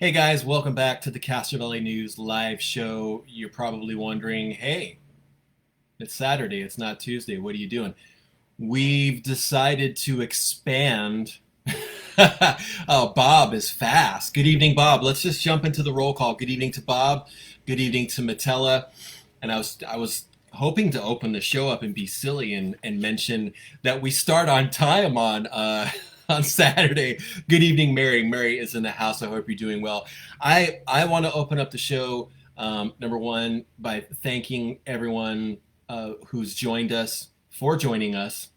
Hey guys, welcome back to the Castro Valley News live show. You're probably wondering, hey, it's Saturday, it's not Tuesday. What are you doing? We've decided to expand. Oh, Bob is fast. Good evening, Bob. Let's just jump into the roll call. Good evening to Bob. Good evening to Matella. And I was hoping to open the show up and be silly and mention that we start on time on on Saturday. Good evening, Mary. Mary is in the house. I hope you're doing well. I want to open up the show number one by thanking everyone who's joined us for joining us.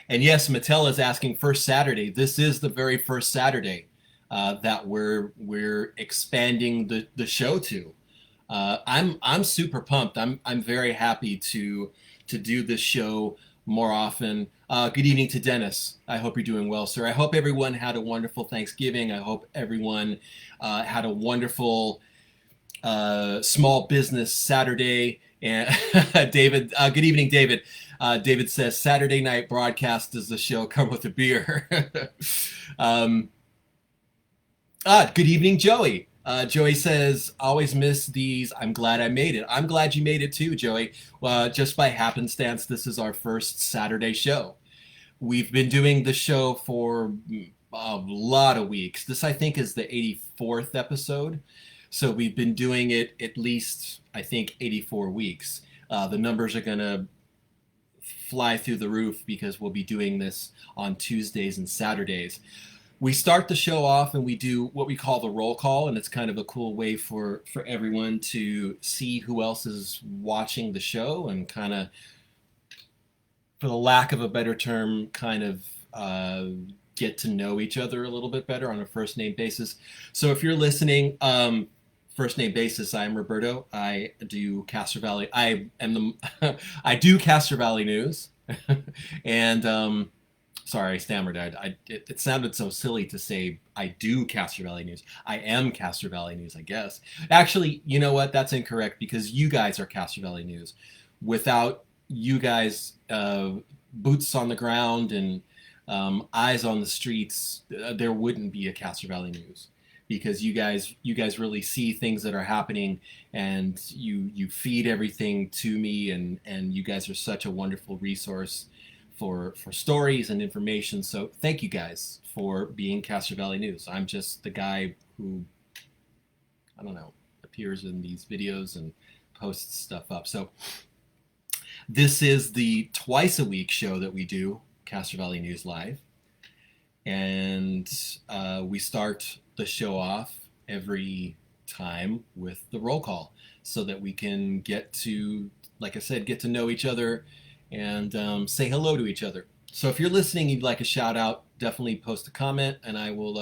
And yes, Mattel is asking first Saturday. This is the very first Saturday that we're expanding the show to. I'm super pumped. I'm very happy to do this show more often. Good evening to Dennis. I hope you're doing well, sir. I hope everyone had a wonderful Thanksgiving. I hope everyone had a wonderful small business Saturday. And David, good evening, David. David says Saturday night broadcast does the show come with a beer. um, Good evening, Joey. Joey says, always miss these. I'm glad I made it. I'm glad you made it too, Joey. Just by happenstance, this is our first Saturday show. We've been doing the show for a lot of weeks. This, I think, is the 84th episode. So we've been doing it at least, I think, 84 weeks. The numbers are going to fly through the roof because we'll be doing this on Tuesdays and Saturdays. We start the show off and we do what we call the roll call, and it's kind of a cool way for everyone to see who else is watching the show and kind of, for the lack of a better term, kind of get to know each other a little bit better on a first name basis. So if you're listening, first name basis, I'm Roberto. I do Castro Valley. I am the I do Castro Valley News, and sorry, I stammered. It sounded so silly to say I do Castro Valley News. I am Castro Valley News, I guess. Actually, you know what? That's incorrect because you guys are Castro Valley News. Without you guys, boots on the ground and eyes on the streets, there wouldn't be a Castro Valley News because you guys really see things that are happening and you feed everything to me and you guys are such a wonderful resource for stories and information. So thank you guys for being Castro Valley News. I'm just the guy who, I don't know, appears in these videos and posts stuff up. So this is the twice a week show that we do, Castro Valley News Live. And we start the show off every time with the roll call so that we can get to, like I said, get to know each other and say hello to each other. So if you're listening, you'd like a shout out, definitely post a comment and I will,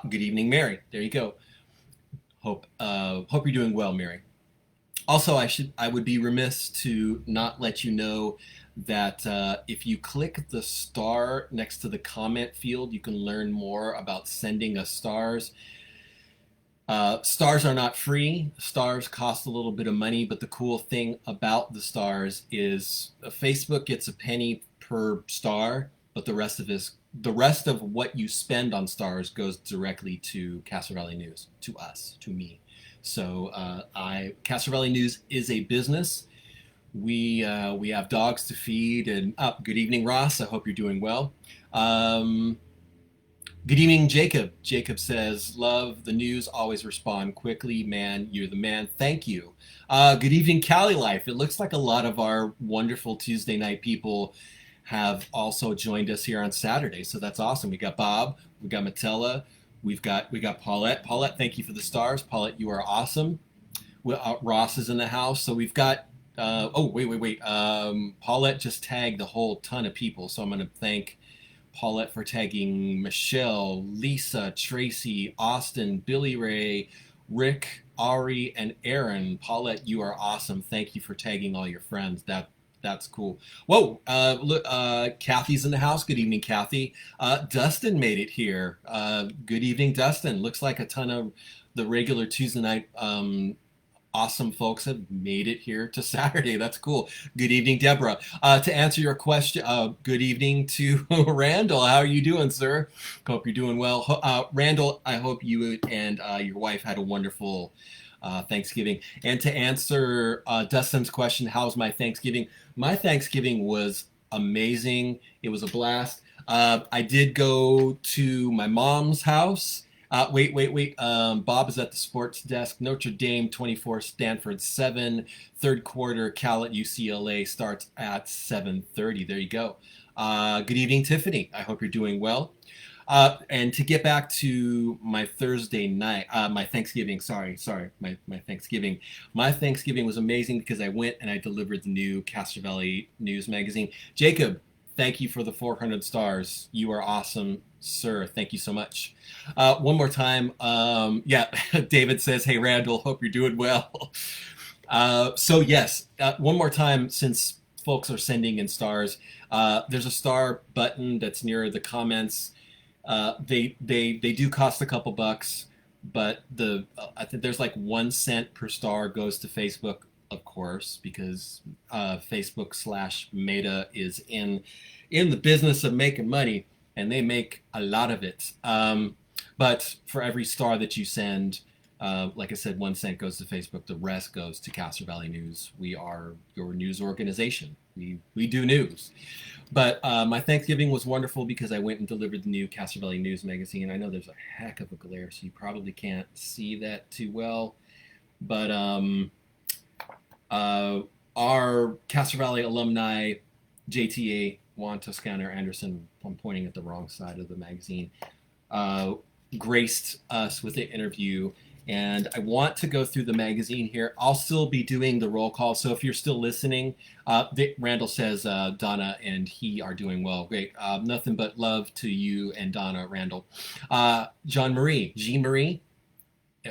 good evening, Mary. There you go. Hope you're doing well, Mary. Also, I would be remiss to not let you know that if you click the star next to the comment field, you can learn more about sending us stars. Stars are not free. Stars cost a little bit of money, but the cool thing about the stars is Facebook gets a penny per star, but the rest of what you spend on stars goes directly to Castro Valley News, to us, to me. So Castro Valley News is a business. We have dogs to feed and good evening, Ross. I hope you're doing well. Good evening, Jacob. Jacob says, love the news, always respond quickly. Man, you're the man. Thank you. Good evening, Cali Life. It looks like a lot of our wonderful Tuesday night people have also joined us here on Saturday. So that's awesome. We got Bob, we got Matella, we got Paulette. Paulette, thank you for the stars. Paulette, you are awesome. Ross is in the house. So we've got, wait. Paulette just tagged a whole ton of people. So I'm going to thank Paulette for tagging Michelle, Lisa, Tracy, Austin, Billy Ray, Rick, Ari, and Aaron. Paulette, you are awesome. Thank you for tagging all your friends. That's cool. Whoa, look, Kathy's in the house. Good evening, Kathy. Dustin made it here. Good evening, Dustin. Looks like a ton of the regular Tuesday night awesome folks have made it here to Saturday. That's cool. Good evening, Deborah. To answer your question, good evening to Randall. How are you doing, sir? Hope you're doing well. Randall, I hope you and your wife had a wonderful Thanksgiving. And to answer Dustin's question, how's my Thanksgiving? My Thanksgiving was amazing. It was a blast. I did go to my mom's house. Wait. Bob is at the sports desk. Notre Dame 24, Stanford 7. Third quarter, Cal at UCLA starts at 7:30. There you go. Good evening, Tiffany. I hope you're doing well. And to get back to my Thursday night, my Thanksgiving, my Thanksgiving. My Thanksgiving was amazing because I went and I delivered the new Castro Valley News magazine. Jacob, thank you for the 400 stars. You are awesome, sir. Thank you so much. One more time. Yeah, David says, hey, Randall, hope you're doing well. Yes, one more time, since folks are sending in stars, there's a star button that's near the comments. They do cost a couple bucks, but I think there's like 1 cent per star goes to Facebook, of course, because Facebook/Meta is in the business of making money, and they make a lot of it. But for every star that you send, like I said, 1 cent goes to Facebook. The rest goes to Castro Valley News. We are your news organization. We do news. But my Thanksgiving was wonderful because I went and delivered the new Castro Valley News magazine. I know there's a heck of a glare, so you probably can't see that too well. But our Castro Valley alumni, JTA, Juan Toscano Anderson, I'm pointing at the wrong side of the magazine, graced us with an interview. And I want to go through the magazine here. I'll still be doing the roll call. So if you're still listening, Randall says Donna and he are doing well. Great. Nothing but love to you and Donna, Randall. Jean Marie,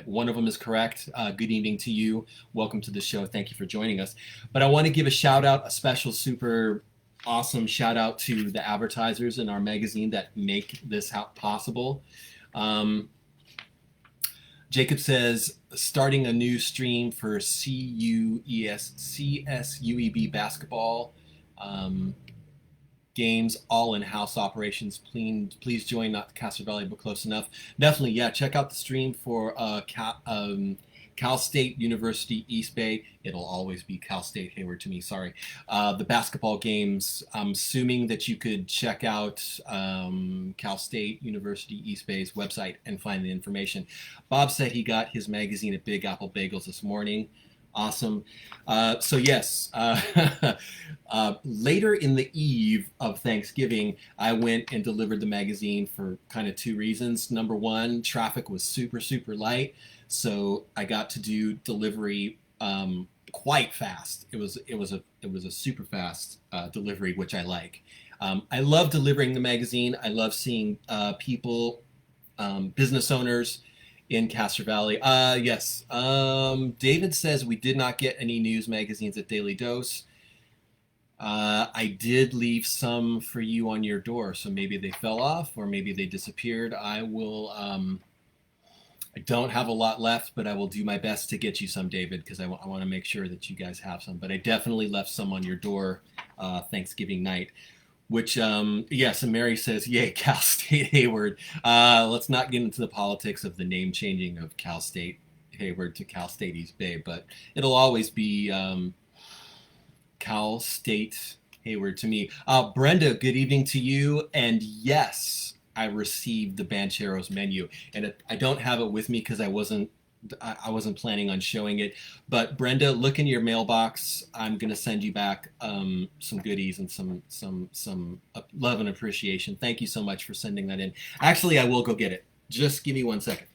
one of them is correct. Good evening to you. Welcome to the show. Thank you for joining us. But I want to give a shout out, a special super awesome shout out to the advertisers in our magazine that make this possible. Jacob says, starting a new stream for CSUEB basketball games, all in-house operations. Please join, not Castro Valley, but close enough. Definitely, yeah, check out the stream for Cal State University East Bay. It'll always be Cal State Hayward to me, sorry. The basketball games, I'm assuming that you could check out Cal State University East Bay's website and find the information. Bob said he got his magazine at Big Apple Bagels this morning. Awesome. Yes, later in the eve of Thanksgiving, I went and delivered the magazine for kind of 2 reasons. Number one, traffic was super, super light. So I got to do delivery quite fast. It was a super fast delivery, which I like. I love delivering the magazine. I love seeing people, business owners in Castro Valley. Yes. David says we did not get any news magazines at Daily Dose. I did leave some for you on your door, so maybe they fell off or maybe they disappeared. I will. I don't have a lot left, but I will do my best to get you some, David, because I want to make sure that you guys have some. But I definitely left some on your door Thanksgiving night, which, yes, and Mary says, yay, Cal State Hayward. Let's not get into the politics of the name changing of Cal State Hayward to Cal State East Bay, but it'll always be Cal State Hayward to me. Brenda, good evening to you. And yes, I received the Banchero's menu, and I don't have it with me because I wasn't planning on showing it. But Brenda, look in your mailbox. I'm gonna send you back some goodies and some love and appreciation. Thank you so much for sending that in. Actually, I will go get it. Just give me 1 second.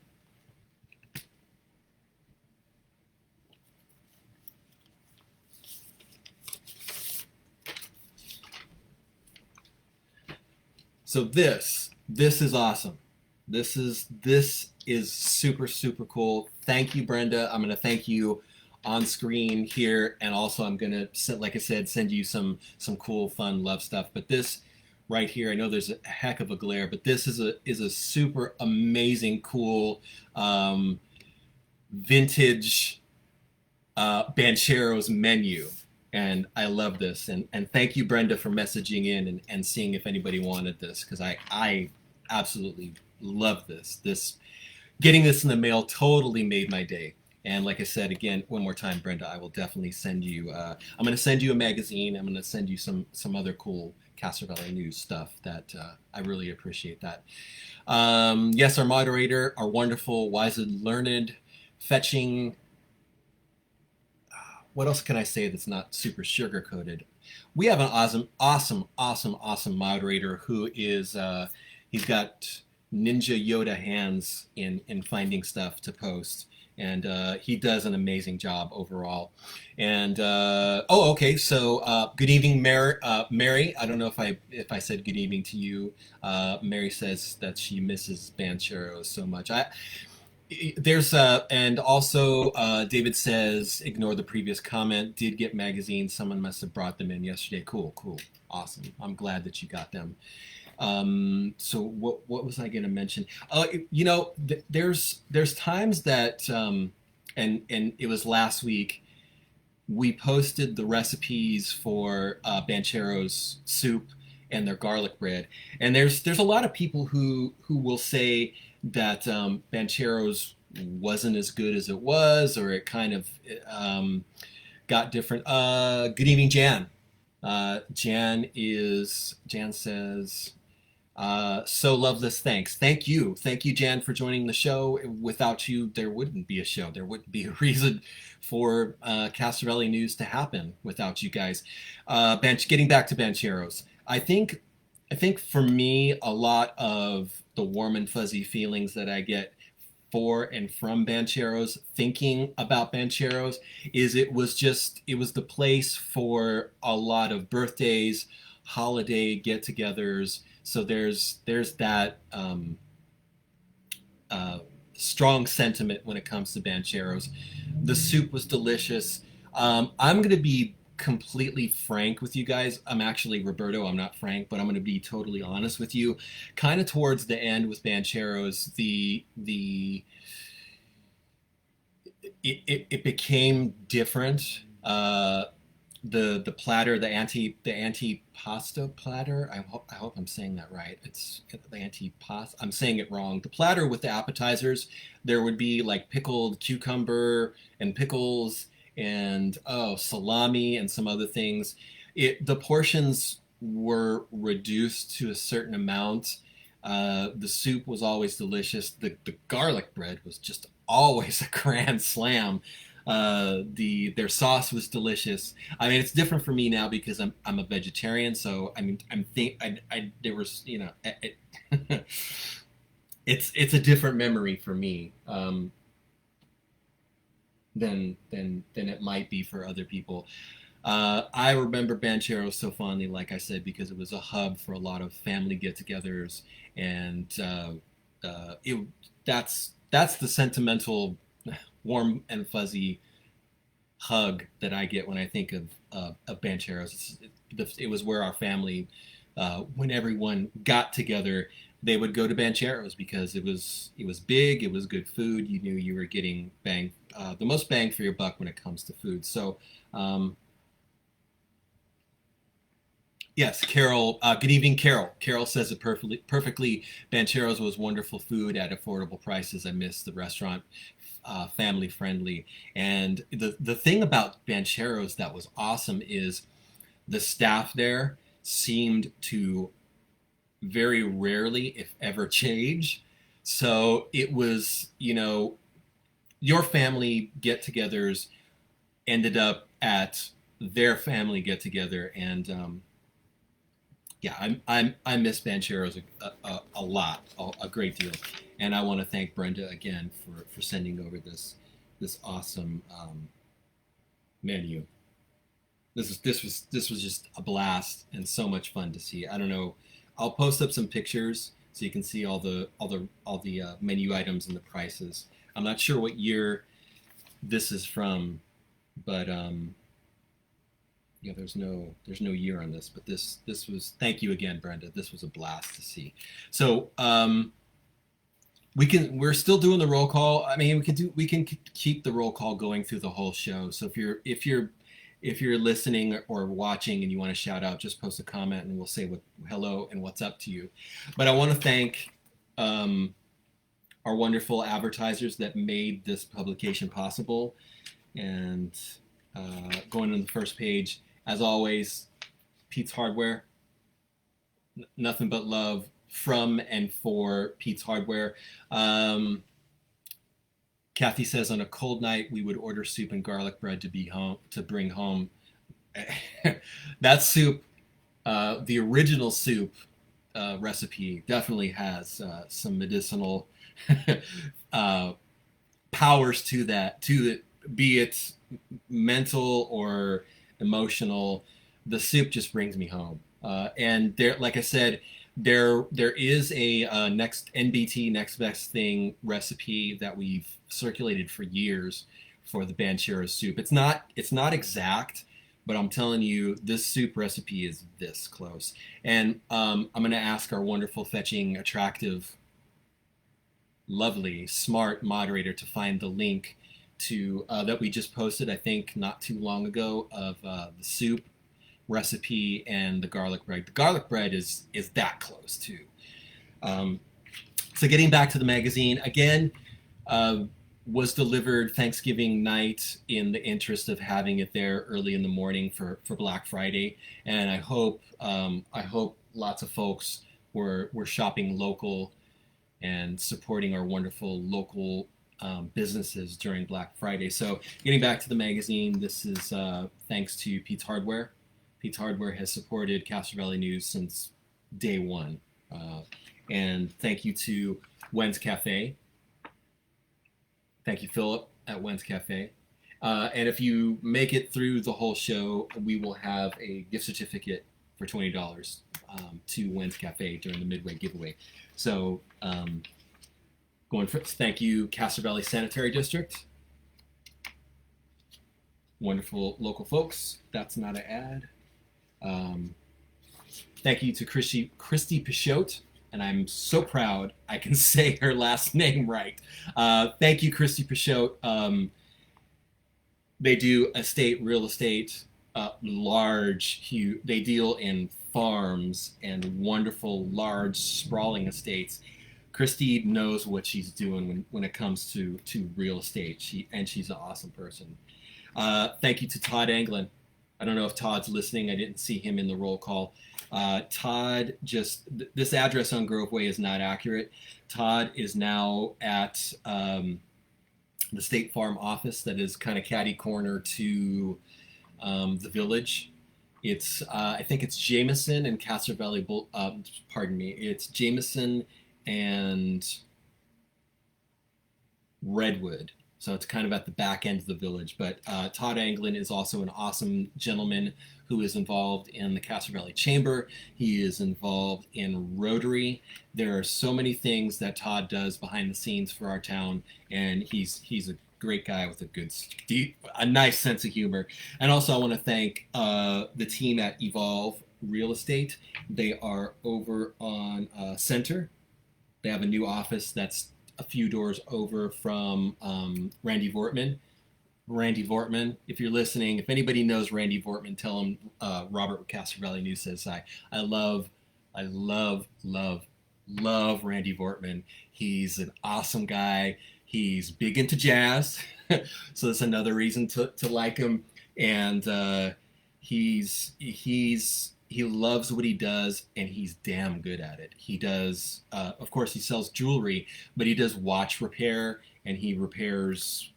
So this is awesome. This is super, super cool. Thank you, Brenda. I'm going to thank you on screen here, and also I'm going to, like I said, send you some cool, fun, love stuff. But this right here, I know there's a heck of a glare, but this is a super amazing, cool, vintage Banchero's menu. And I love this. And thank you, Brenda, for messaging in and seeing if anybody wanted this, because I absolutely love this. Getting this in the mail totally made my day. And like I said, again, one more time, Brenda, I will definitely send you. I'm going to send you a magazine. I'm going to send you some other cool Castro Valley News stuff that I really appreciate that. Yes, our moderator, our wonderful, wise and learned, fetching. What else can I say that's not super sugar coated? We have an awesome moderator who is he's got Ninja Yoda hands in finding stuff to post, and he does an amazing job overall. And okay, so good evening, Mary. Mary, I don't know if I said good evening to you. Mary says that she misses Banchero so much. There's and also David says ignore the previous comment. Did get magazines. Someone must have brought them in yesterday. Cool, awesome. I'm glad that you got them. So what was I going to mention? There's times that and it was last week we posted the recipes for Banchero's soup and their garlic bread, and there's a lot of people who will say that Banchero's wasn't as good as it was, or it kind of got different. Good evening, Jan. Jan says, so loveless, thanks. Thank you, Jan, for joining the show. Without you, there wouldn't be a show. There wouldn't be a reason for Castro Valley News to happen without you guys. Getting back to Bancheros, I think for me, a lot of the warm and fuzzy feelings that I get for and from Bancheros, thinking about Bancheros, is it was the place for a lot of birthdays, holiday get-togethers. So there's that strong sentiment when it comes to Bancheros. The soup was delicious. I'm going to be completely frank with you guys. I'm actually Roberto. I'm not Frank, but I'm going to be totally honest with you. Kind of towards the end with Bancheros, it became different. The platter, the antipasta platter. I hope I'm saying that right. It's the antipasta. I'm saying it wrong. The platter with the appetizers. There would be like pickled cucumber and pickles and salami and some other things. The portions were reduced to a certain amount. The soup was always delicious. The garlic bread was just always a grand slam. Their sauce was delicious. I mean, it's different for me now because I'm a vegetarian. So I mean, there was it's a different memory for me than it might be for other people. I remember Banchero so fondly, like I said, because it was a hub for a lot of family get-togethers, and that's the sentimental, warm and fuzzy hug that I get when I think of Bancheros. It was where our family, when everyone got together, they would go to Bancheros because it was big, it was good food. You knew you were getting the most bang for your buck when it comes to food. So, yes, Carol. Good evening, Carol. Carol says it perfectly. Bancheros was wonderful food at affordable prices. I miss the restaurant, family friendly. And the thing about Bancheros that was awesome is the staff there seemed to very rarely, if ever, change. So it was, your family get-togethers ended up at their family get-together, and yeah, I miss Bancheros a lot, a great deal, and I want to thank Brenda again for sending over this awesome menu. This was just a blast and so much fun to see. I don't know. I'll post up some pictures so you can see all the menu items and the prices. I'm not sure what year this is from, but yeah, there's no year on this. But this was, thank you again, Brenda. This was a blast to see. So We're still doing the roll call. I mean, we can keep the roll call going through the whole show. So if you're listening or watching and you want to shout out, just post a comment and we'll say what hello and what's up to you. But I want to thank our wonderful advertisers that made this publication possible. And going on the first page, as always, Pete's Hardware. Nothing but love from and for Pete's Hardware. Kathy says on a cold night we would order soup and garlic bread to bring home. That soup, the original soup recipe, definitely has some medicinal powers to that. Be it mental or emotional, the soup just brings me home. And there, like I said, there is a next NBT next best thing recipe that we've circulated for years for the Banchero soup. It's not exact, but I'm telling you, this soup recipe is this close. And I'm going to ask our wonderful, fetching, attractive, lovely, smart moderator to find the link to that we just posted, I think, not too long ago, of the soup recipe and the garlic bread. The garlic bread is that close too. So getting back to the magazine again, was delivered Thanksgiving night in the interest of having it there early in the morning for Black Friday, and I hope lots of folks were shopping local and supporting our wonderful local businesses during Black Friday. So getting back to the magazine, this is thanks to Pete's Hardware. Pete's Hardware has supported Castro Valley News since day one. And thank you to Wen's Cafe. Thank you, Philip, at Wen's Cafe. And if you make it through the whole show, we will have a gift certificate for $20 to Wen's Cafe during the Midway Giveaway. So going for thank you, Castro Valley Sanitary District. Wonderful local folks. That's not an ad. Thank you to Christy Pichotte, and I'm so proud I can say her last name right. Thank you, Christy Pichotte. They do real estate, huge. They deal in farms and wonderful, large, sprawling estates. Christy knows what she's doing when it comes to real estate. She's an awesome person. Thank you to Todd Anglin. I don't know if Todd's listening. I didn't see him in the roll call. Todd this address on Grove Way is not accurate. Todd is now at the State Farm office that is kind of catty corner to the Village. It's I think it's Jameson and Castro Valley. Pardon me. It's Jameson and Redwood. So it's kind of at the back end of the Village. But Todd Anglin is also an awesome gentleman who is involved in the Castro Valley Chamber. He is involved in Rotary. There are so many things that Todd does behind the scenes for our town, and he's a great guy with a nice sense of humor. And also I want to thank the team at Evolve Real Estate. They are over on Center. They have a new office that's a few doors over from Randy Vortman. Randy Vortman, if you're listening, if anybody knows Randy Vortman, tell him Robert with Castro Valley News says hi. I love Randy Vortman. He's an awesome guy. He's big into jazz, so that's another reason to like him. And he loves what he does, and he's damn good at it. He does, of course, he sells jewelry, but he does watch repair, and he repairs,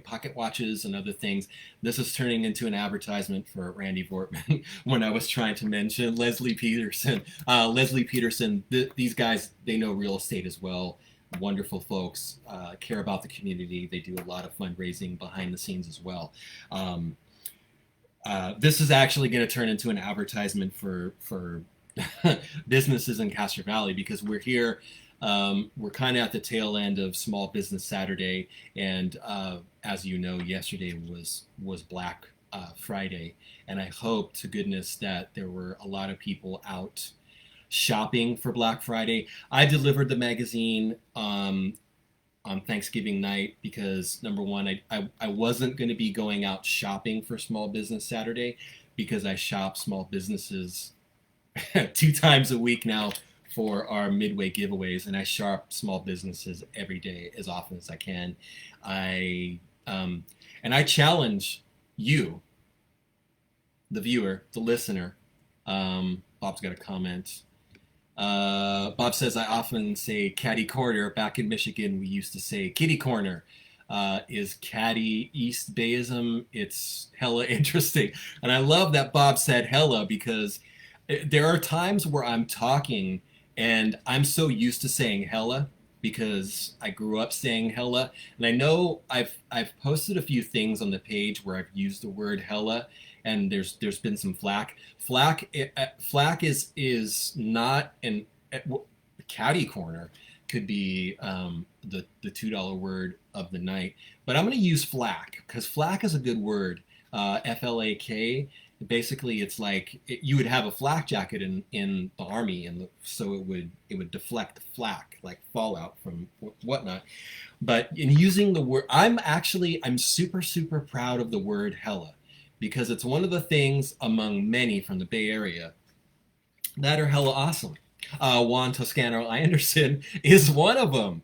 pocket watches and other things. This is turning into an advertisement for Randy Vortman when I was trying to mention Leslie Peterson. These guys, they know real estate as well. Wonderful folks, care about the community. They do a lot of fundraising behind the scenes as well. This is actually going to turn into an advertisement for businesses in Castro Valley, because we're here. We're kind of at the tail end of Small Business Saturday, and as you know, yesterday was Black Friday, and I hope to goodness that there were a lot of people out shopping for Black Friday. I delivered the magazine on Thanksgiving night because number one, I wasn't going to be going out shopping for Small Business Saturday because I shop small businesses 2 times a week now for our Midway giveaways, and I shop small businesses every day as often as I can. I and I challenge you, the viewer, the listener. Bob's got a comment. Bob says, I often say catty corner. Back in Michigan, we used to say kitty corner. Is catty East Bayism? It's hella interesting. And I love that Bob said hella because there are times where I'm talking and I'm so used to saying hella because I grew up saying hella. And I know I've posted a few things on the page where I've used the word hella, and there's been some flack. Flack is not an catty corner could be the $2 word of the night, but I'm going to use flack because flack is a good word. FLAK. Basically, it's like you would have a flak jacket in the army, and so it would deflect flak, like fallout from whatnot. But in using the word, I'm super proud of the word hella because it's one of the things among many from the Bay Area that are hella awesome. Juan Toscano Anderson is one of them.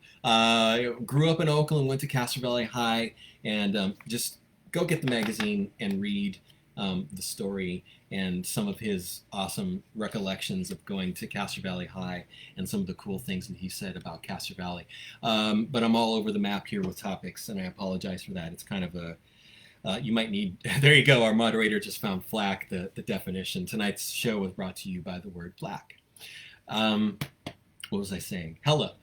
Grew up in Oakland, went to Castro Valley High, and just go get the magazine and read the story and some of his awesome recollections of going to Castro Valley High and some of the cool things that he said about Castro Valley. But I'm all over the map here with topics, and I apologize for that. It's kind of a you might need, there you go, our moderator just found flack, the definition. Tonight's show was brought to you by the word black. What was I saying? Hella.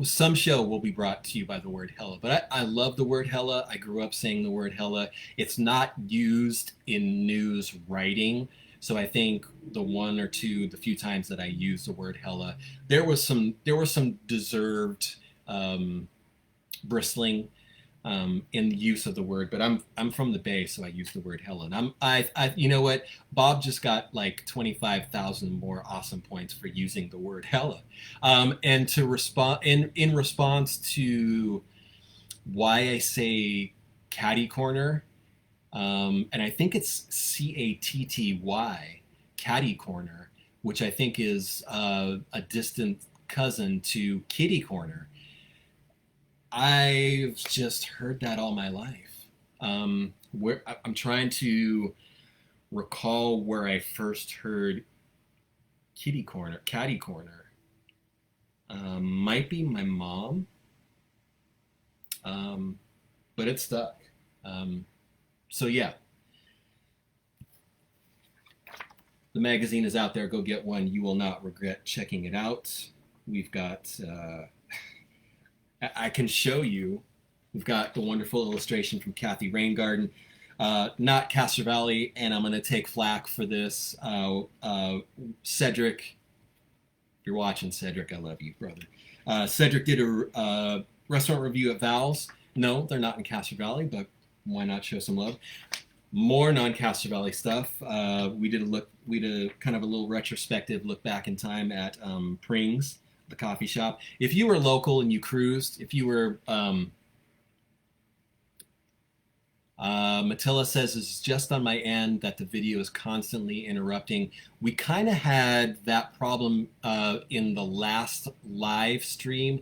Some show will be brought to you by the word hella, but I love the word hella. I grew up saying the word hella. It's not used in news writing, so I think the few times that I used the word hella, there was some deserved bristling in the use of the word, but I'm from the Bay, so I use the word hella. And I you know what? Bob just got like 25,000 more awesome points for using the word hella. And to respond in response to why I say catty corner, and I think it's CATTY, catty corner, which I think is a distant cousin to kitty corner. I've just heard that all my life. Where I'm trying to recall where I first heard catty corner. Might be my mom, but it stuck. So yeah, the magazine is out there. Go get one. You will not regret checking it out. We've got. I can show you. We've got the wonderful illustration from Kathy Raingarden, not Castro Valley, and I'm going to take flack for this. Cedric, if you're watching, Cedric, I love you, brother. Cedric did a restaurant review at Val's. No, they're not in Castro Valley, but why not show some love? More non-Castro Valley stuff. We did a kind of a little retrospective look back in time at Pring's, the coffee shop. If you were local and you cruised, if you were, Matilla says it's just on my end that the video is constantly interrupting. We kind of had that problem in the last live stream.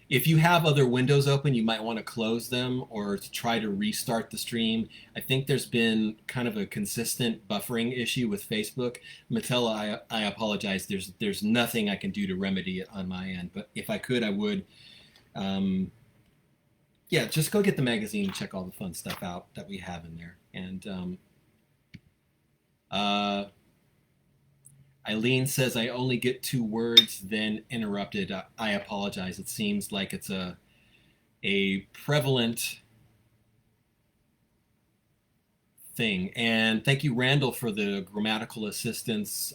If you have other windows open, you might want to close them or try to restart the stream. I think there's been kind of a consistent buffering issue with Facebook. Matilla, I apologize. There's nothing I can do to remedy it on my end, but if I could, I would. Yeah, just go get the magazine and check all the fun stuff out that we have in there. And Eileen says, I only get 2 words, then interrupted. I apologize. It seems like it's a prevalent thing. And thank you, Randall, for the grammatical assistance.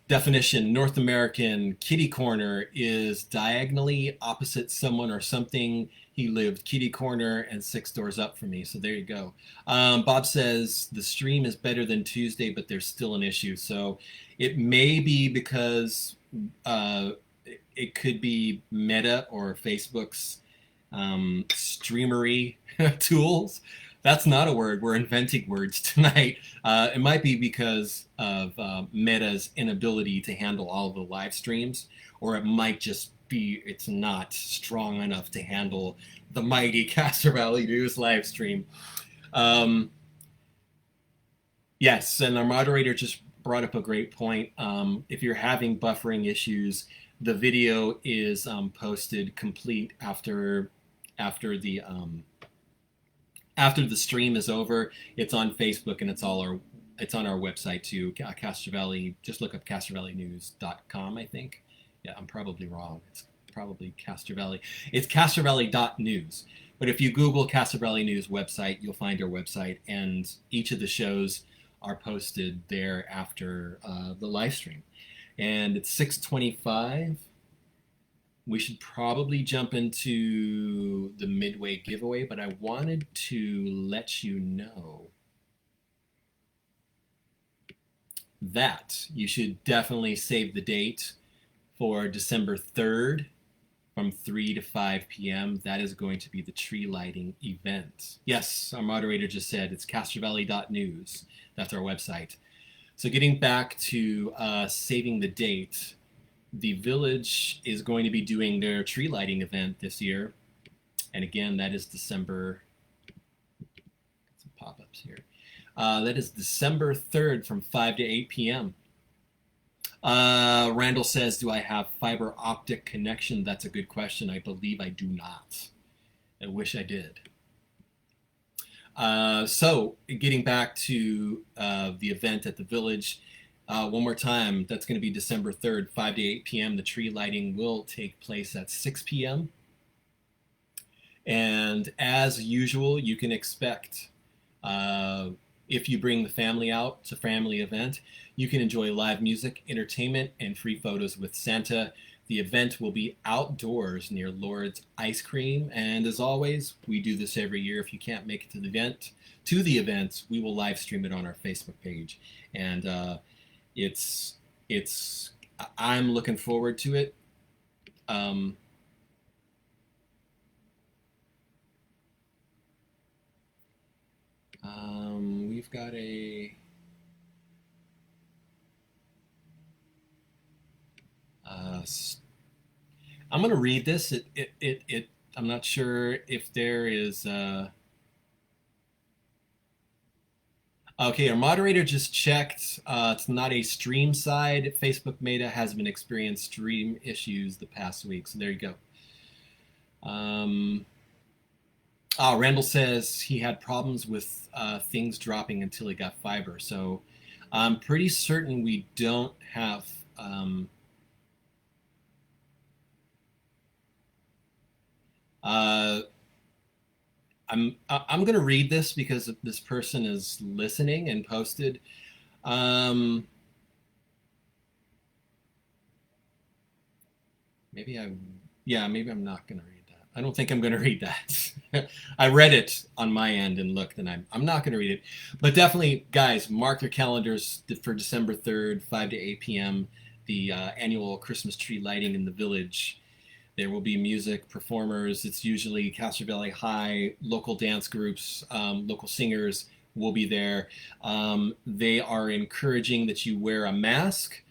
Definition: North American kitty corner is diagonally opposite someone or something He lived kitty corner and 6 doors up from me. So there you go. Bob says the stream is better than Tuesday, but there's still an issue. So it may be because it could be Meta or Facebook's streamery tools. That's not a word. We're inventing words tonight. It might be because of Meta's inability to handle all the live streams, or it might just be it's not strong enough to handle the mighty Castro Valley News live stream. Yes, and our moderator just brought up a great point. If you're having buffering issues, the video is posted complete after the stream is over. It's on Facebook and it's on our website too. Castro Valley. Just look up CastroValleyNews.com. I think. Yeah, I'm probably wrong. It's probably Castro Valley. It's CastroValley.news. But if you Google Castro Valley News website, you'll find our website, and each of the shows are posted there after the live stream. And it's 6:25. We should probably jump into the Midway giveaway, but I wanted to let you know that you should definitely save the date for December 3rd from 3 to 5 p.m. That is going to be the tree lighting event. Yes, our moderator just said it's castrovalley.news. That's our website. So getting back to saving the date, the village is going to be doing their tree lighting event this year. And again, that is December, some pop-ups here. That is December 3rd from 5 to 8 p.m. Randall says, do I have fiber optic connection? That's a good question. I believe I do not. I wish I did. So getting back to the event at the village, one more time, that's going to be December 3rd, 5 to 8 p.m. The tree lighting will take place at 6 p.m. And as usual, you can expect, if you bring the family out, it's a family event, you can enjoy live music, entertainment, and free photos with Santa. The event will be outdoors near Lord's Ice Cream. And as always, we do this every year. If you can't make it to the event, we will live stream it on our Facebook page. And I'm looking forward to it. We've got I'm going to read this. I'm not sure if there is. Okay, our moderator just checked. It's not a stream side. Facebook Meta has been experiencing stream issues the past week, so there you go. Randall says he had problems with things dropping until he got fiber. So I'm pretty certain we don't have. I'm going to read this because this person is listening and posted. Maybe I'm not going to read that. I don't think I'm going to read that. I read it on my end and looked, and I'm not going to read it. But definitely, guys, mark your calendars for December 3rd, 5 to 8 p.m., the annual Christmas tree lighting in the village. There will be music, performers. It's usually Castro Valley High, local dance groups, local singers will be there. They are encouraging that you wear a mask.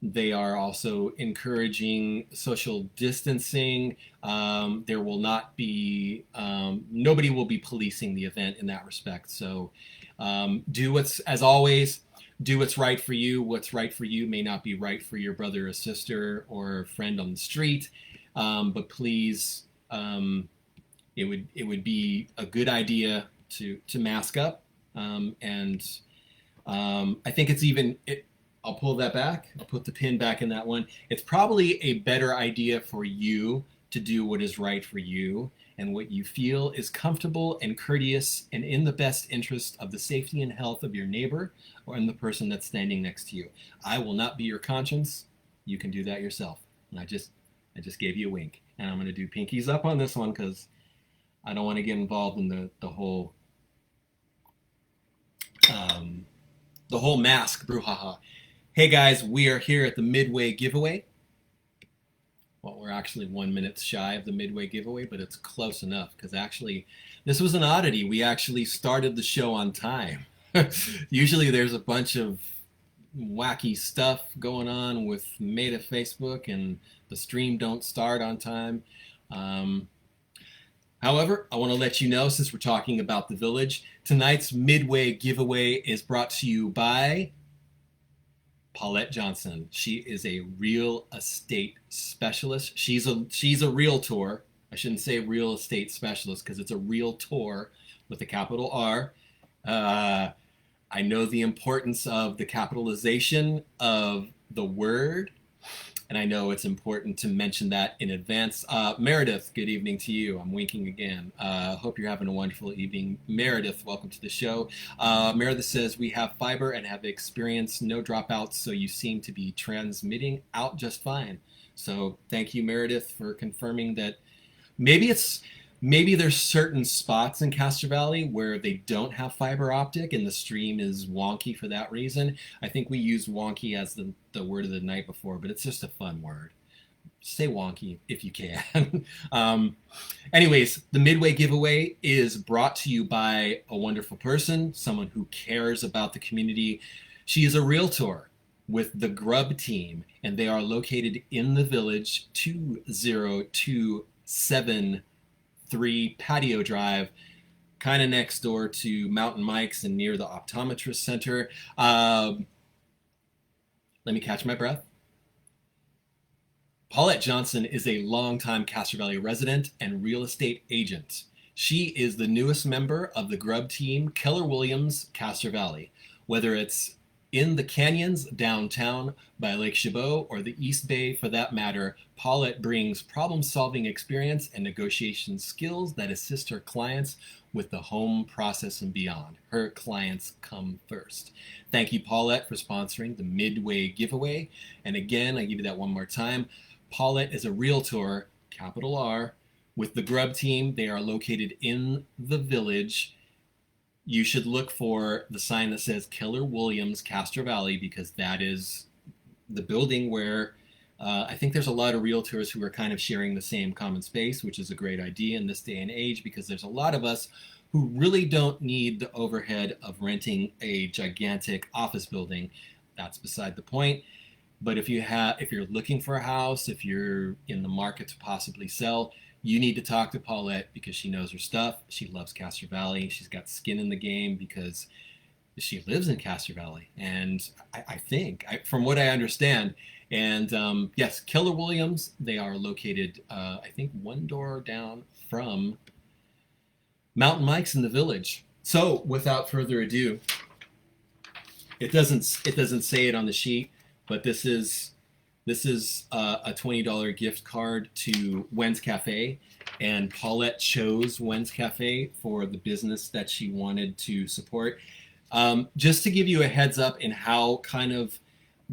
They are also encouraging social distancing. There will not be, nobody will be policing the event in that respect. So as always, do what's right for you. What's right for you may not be right for your brother or sister or friend on the street. But please, it would be a good idea to mask up. I think it's even, I'll pull that back. I'll put the pin back in that one. It's probably a better idea for you to do what is right for you and what you feel is comfortable and courteous and in the best interest of the safety and health of your neighbor or in the person that's standing next to you. I will not be your conscience. You can do that yourself. And I just gave you a wink. And I'm going to do pinkies up on this one because I don't want to get involved in um, the whole mask brouhaha. Hey guys, we are here at the Midway Giveaway. Well, we're actually 1 minute shy of the Midway Giveaway, but it's close enough because actually, this was an oddity. We actually started the show on time. Usually, there's a bunch of wacky stuff going on with Meta Facebook, and the stream don't start on time. Um, However, I want to let you know, since we're talking about the village, tonight's Midway Giveaway is brought to you by Paulette Johnson. She is a real estate specialist. She's a realtor. I shouldn't say real estate specialist because it's a realtor with a capital R. Uh, I know the importance of the capitalization of the word, and I know it's important to mention that in advance. Meredith, good evening to you. I'm winking again. Hope you're having a wonderful evening. Meredith, welcome to the show. Meredith says, we have fiber and have experienced no dropouts, so you seem to be transmitting out just fine. So thank you, Meredith, for confirming that. Maybe there's certain spots in Castro Valley where they don't have fiber optic and the stream is wonky for that reason. I think we used wonky as the word of the night before, but it's just a fun word. Say wonky if you can. Anyways, the Midway Giveaway is brought to you by a wonderful person, someone who cares about the community. She is a realtor with the Grub team, and they are located in the village, 20273 Patio Drive, kind of next door to Mountain Mike's and near the Optometrist Center. Let me catch my breath. Paulette Johnson is a longtime Castro Valley resident and real estate agent. She is the newest member of the Grub team, Keller Williams, Castro Valley. Whether it's in the canyons downtown by Lake Chabot or the East Bay for that matter, Paulette brings problem-solving experience and negotiation skills that assist her clients with the home process and beyond. Her clients come first. Thank you, Paulette, for sponsoring the Midway Giveaway. And again, I give you that one more time. Paulette is a realtor, capital R, with the Grub team. They are located in the village. You should look for the sign that says Keller Williams Castro Valley because that is the building where I think there's a lot of realtors who are kind of sharing the same common space, which is a great idea in this day and age because there's a lot of us who really don't need the overhead of renting a gigantic office building. That's beside the point. But if you're looking for a house, if you're in the market to possibly sell, you need to talk to Paulette because she knows her stuff. She loves Castro Valley. She's got skin in the game because she lives in Castro Valley. And I think, from what I understand, and yes, Keller Williams, they are located, I think, one door down from Mountain Mike's in the village. So without further ado, it doesn't say it on the sheet, but this is a $20 gift card to Wen's Cafe, and Paulette chose Wen's Cafe for the business that she wanted to support. Just to give you a heads up in how kind of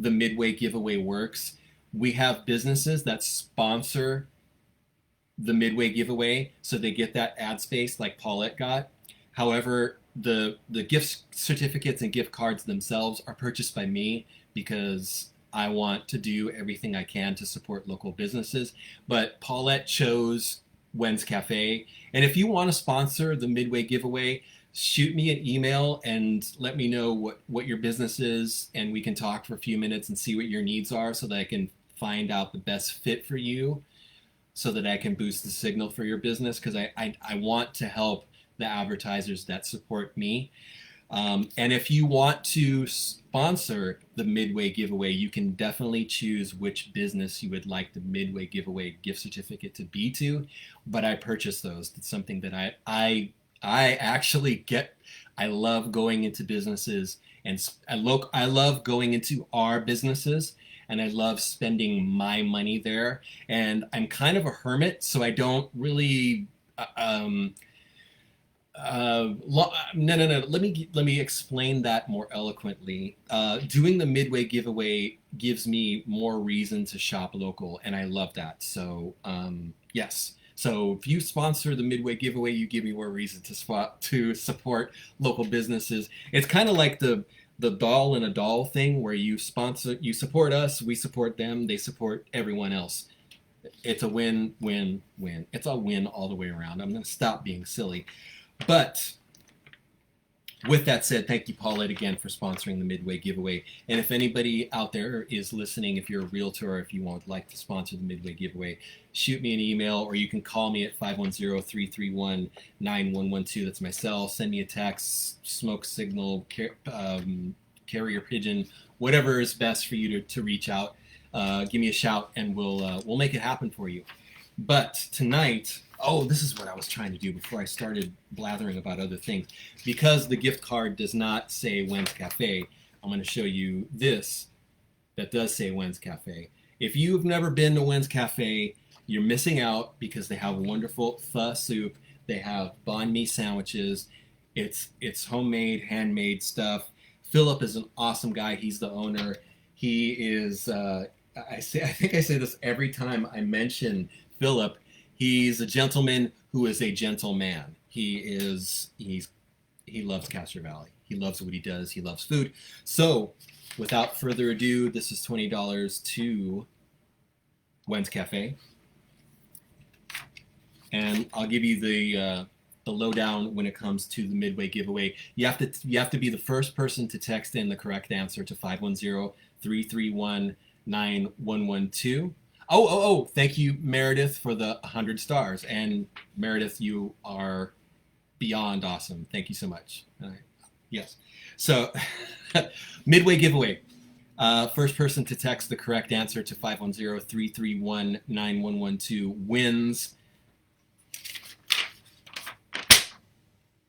the Midway Giveaway works, we have businesses that sponsor the Midway Giveaway, so they get that ad space like Paulette got. However, the gift certificates and gift cards themselves are purchased by me because I want to do everything I can to support local businesses. But Paulette chose Wen's Cafe. And if you want to sponsor the Midway Giveaway, shoot me an email and let me know what your business is, and we can talk for a few minutes and see what your needs are so that I can find out the best fit for you so that I can boost the signal for your business, because I want to help the advertisers that support me. And if you want to sponsor the Midway Giveaway, you can definitely choose which business you would like the Midway Giveaway gift certificate to be to. But I purchase those. It's something that I actually get. I love going into businesses, and I love going into our businesses, and I love spending my money there. And I'm kind of a hermit, so I don't really. No. Let me explain that more eloquently. Doing the Midway Giveaway gives me more reason to shop local, and I love that. So yes. So if you sponsor the Midway Giveaway, you give me more reason to support local businesses. It's kind of like the doll and a doll thing, where you support us, we support them, they support everyone else. It's a win, win, win. It's a win all the way around. I'm going to stop being silly. But with that said, thank you, Paulette, again for sponsoring the Midway Giveaway. And if anybody out there is listening, if you're a realtor or if you would like to sponsor the Midway Giveaway, shoot me an email, or you can call me at 510-331-9112. That's my cell. Send me a text, smoke signal, carrier pigeon, whatever is best for you to reach out. Give me a shout, and we'll make it happen for you. But tonight, this is what I was trying to do before I started blathering about other things. Because the gift card does not say Wen's Cafe, I'm going to show you this that does say Wen's Cafe. If you've never been to Wen's Cafe, you're missing out, because they have wonderful pho soup. They have banh mi sandwiches. It's homemade, handmade stuff. Philip is an awesome guy. He's the owner. He is, I think I say this every time I mention Philip. He's a gentleman who is a gentleman. He loves Castro Valley. He loves what he does. He loves food. So, without further ado, this is $20 to Wen's Cafe, and I'll give you the lowdown when it comes to the Midway Giveaway. You have to be the first person to text in the correct answer to 510-331-9112. Oh, thank you, Meredith, for the 100 stars. And Meredith, you are beyond awesome. Thank you so much. Yes. So, Midway Giveaway. First person to text the correct answer to 510-331-9112 wins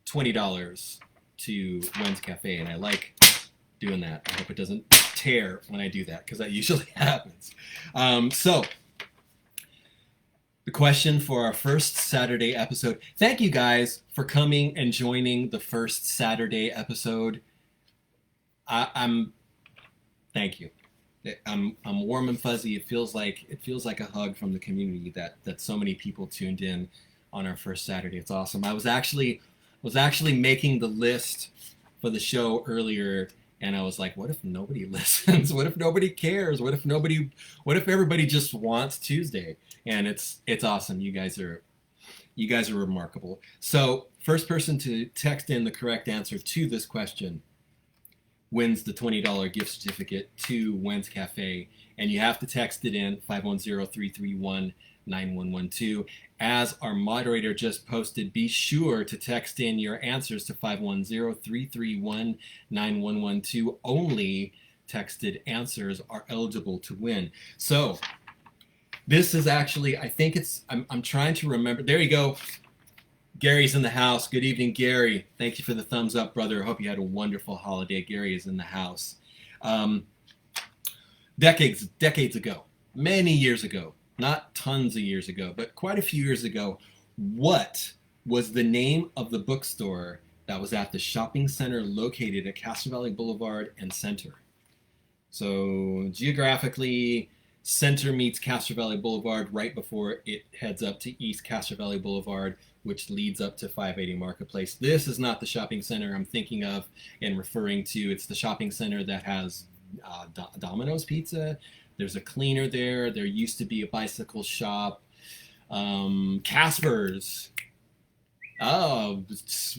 $20 to Wen's Cafe. And I like doing that. I hope it doesn't tear when I do that, because that usually happens. So the question for our first Saturday episode. Thank you guys for coming and joining the first Saturday episode. Thank you. I'm warm and fuzzy. It feels like a hug from the community that so many people tuned in on our first Saturday. It's awesome. I was actually making the list for the show earlier, and I was like, what if nobody listens? What if nobody cares? What if everybody just wants Tuesday? And it's awesome. You guys are remarkable. So, first person to text in the correct answer to this question wins the $20 gift certificate to Wen's Cafe. And you have to text it in 510-331-9112. As our moderator just posted, be sure to text in your answers to 510-331-9112. Only texted answers are eligible to win. So this is actually, I'm trying to remember. There you go. Gary's in the house. Good evening, Gary. Thank you for the thumbs up, brother. Hope you had a wonderful holiday. Gary is in the house. Decades ago, many years ago, not tons of years ago, but quite a few years ago, what was the name of the bookstore that was at the shopping center located at Castro Valley Boulevard and Center? So geographically, Center meets Castro Valley Boulevard right before it heads up to East Castro Valley Boulevard, which leads up to 580 Marketplace. This is not the shopping center I'm thinking of and referring to. It's the shopping center that has Domino's Pizza. There's a cleaner there. There used to be a bicycle shop. Casper's. Oh,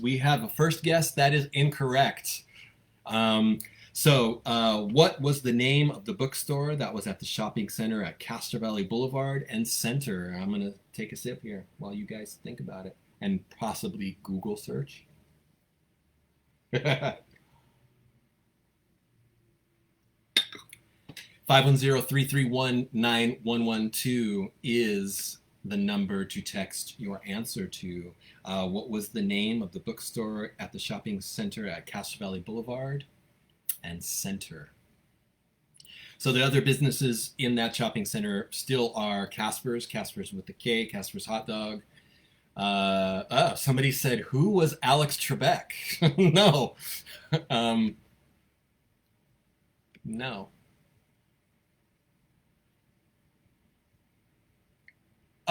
we have a first guess. That is incorrect. So what was the name of the bookstore that was at the shopping center at Castro Valley Boulevard and Center? I'm going to take a sip here while you guys think about it and possibly Google search. 510-331-9112 is the number to text your answer to. What was the name of the bookstore at the shopping center at Castro Valley Boulevard and Center? So the other businesses in that shopping center still are Casper's with the K, Casper's Hot Dog. Somebody said, who was Alex Trebek? No. No.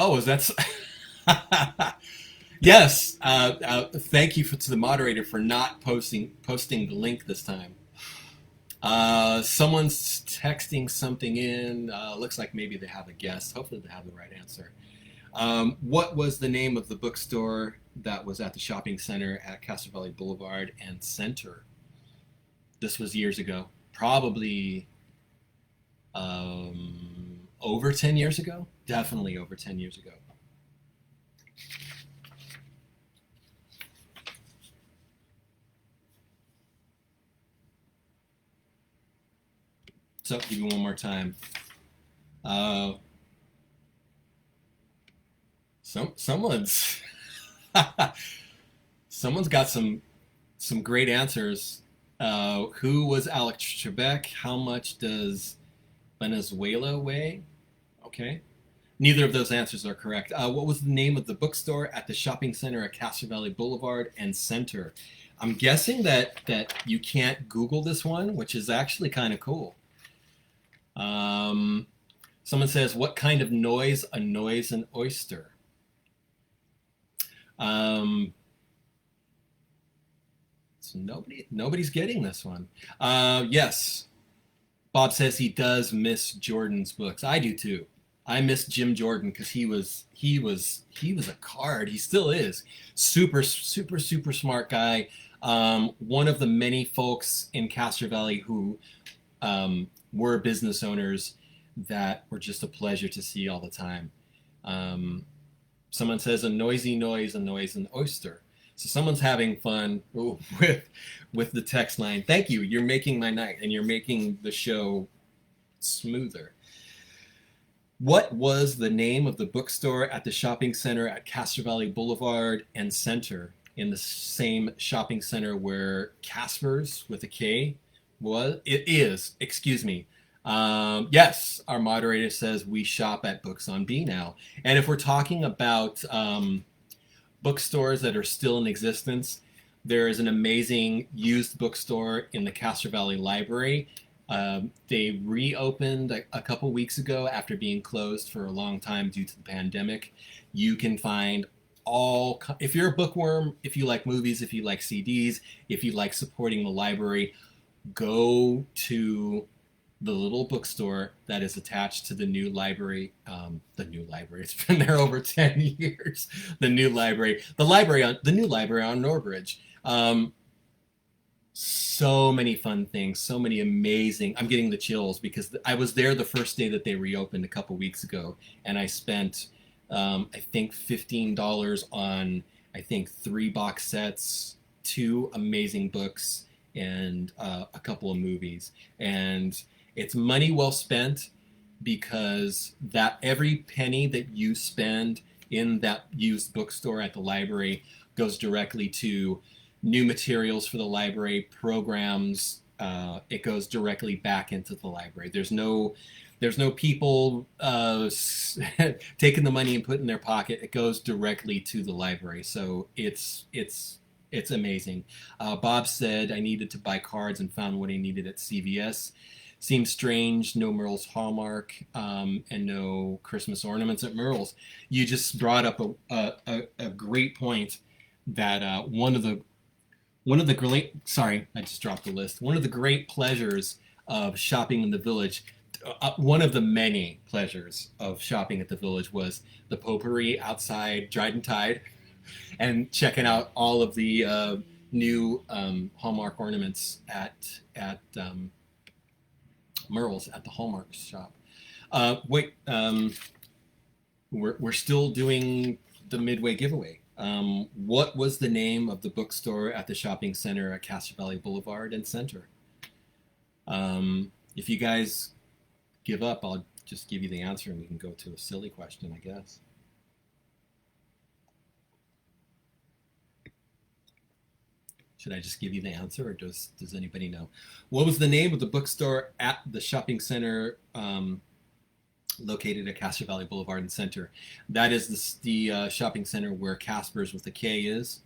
Oh, is that... Yes. Thank you to the moderator for not posting the link this time. Someone's texting something in. Looks like maybe they have a guess. Hopefully they have the right answer. What was the name of the bookstore that was at the shopping center at Castro Valley Boulevard and Center? This was years ago. Probably over 10 years ago. Definitely over 10 years ago. So, give you one more time. Someone's someone's got some great answers. Who was Alex Trebek? How much does Venezuela weigh? Okay. Neither of those answers are correct. What was the name of the bookstore at the shopping center at Castro Valley Boulevard and Center? I'm guessing that you can't Google this one, which is actually kind of cool. Someone says, what kind of noise annoys an oyster? So nobody's getting this one. Yes, Bob says he does miss Jordan's books. I do too. I miss Jim Jordan because he was a card. He still is. Super smart guy. One of the many folks in Castro Valley who were business owners that were just a pleasure to see all the time. Someone says a noisy noise annoys an oyster. So someone's having fun with the text line. Thank you. You're making my night, and you're making the show smoother. What was the name of the bookstore at the shopping center at Castro Valley Boulevard and Center, in the same shopping center where Casper's with a K was? It is. Excuse me. Yes, our moderator says we shop at Books on B now. And if we're talking about bookstores that are still in existence, there is an amazing used bookstore in the Castro Valley Library. They reopened a couple weeks ago after being closed for a long time due to the pandemic. You can find if you're a bookworm, if you like movies, if you like CDs, if you like supporting the library, go to the little bookstore that is attached to the new library. The new library, it's been there over 10 years. The new library on Norbridge. So many fun things, so many amazing. I'm getting the chills because I was there the first day that they reopened a couple weeks ago, and I spent I think $15 on 3 box sets, 2 amazing books, and a couple of movies. And it's money well spent because that every penny that you spend in that used bookstore at the library goes directly to new materials for the library, programs. It goes directly back into the library. There's no people taking the money and putting it in their pocket. It goes directly to the library. So it's amazing. Bob said I needed to buy cards and found what I needed at CVS. Seems strange, no Merle's Hallmark, and no Christmas ornaments at Merle's. You just brought up a great point that one of the great, sorry, I just dropped the list. One of the great pleasures of shopping in the village, one of the many pleasures of shopping at the village was the potpourri outside Dried and Tide and checking out all of the new Hallmark ornaments at Merle's at the Hallmark shop. We're still doing the Midway Giveaway. What was the name of the bookstore at the shopping center at Castro Valley Boulevard and Center? If you guys give up, I'll just give you the answer and we can go to a silly question, I guess. Should I just give you the answer, or does anybody know? What was the name of the bookstore at the shopping center located at Castro Valley Boulevard and Center? That is the shopping center where Casper's with a K is.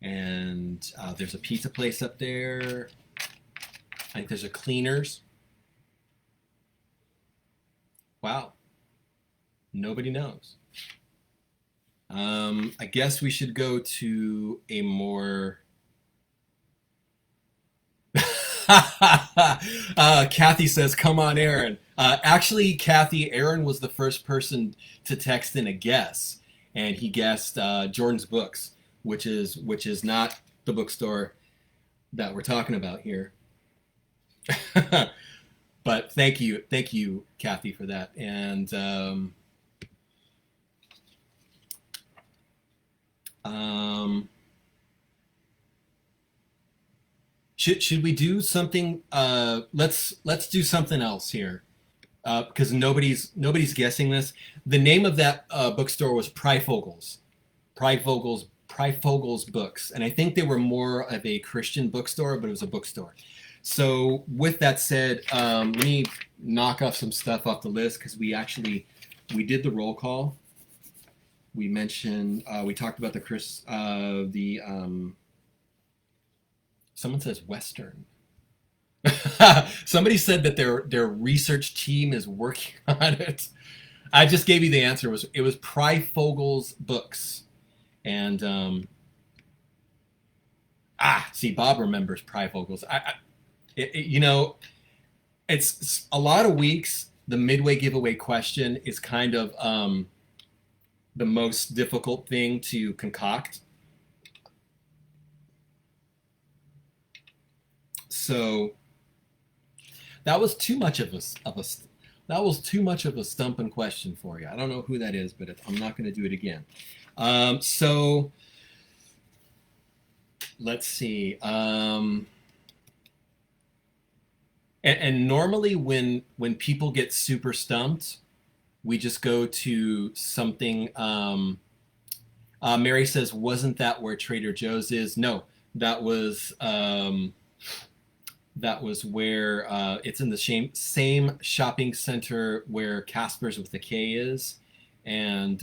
And there's a pizza place up there. I think there's a Cleaners. Wow. Nobody knows. I guess we should go to a more. Kathy says, "Come on, Aaron." Actually, Kathy, Aaron was the first person to text in a guess, and he guessed Jordan's Books, which is not the bookstore that we're talking about here. But thank you, Kathy, for that. And um, should we do something? Let's do something else here because nobody's guessing this. The name of that bookstore was Pryfogel's Books, and I think they were more of a Christian bookstore, but it was a bookstore. So with that said, let me knock off some stuff off the list because we did the roll call. We mentioned we talked about someone says Western. Somebody said that their research team is working on it. I just gave you the answer. It was Pryfogel's Books, and see, Bob remembers Pryfogel's. It's a lot of weeks. The Midway Giveaway question is kind of the most difficult thing to concoct. So that was too much of a stumping question for you. I don't know who that is, but I'm not going to do it again. So let's see. And normally when people get super stumped, we just go to something. Mary says, "Wasn't that where Trader Joe's is?" No, that was where it's in the same shopping center where Casper's with the K is, and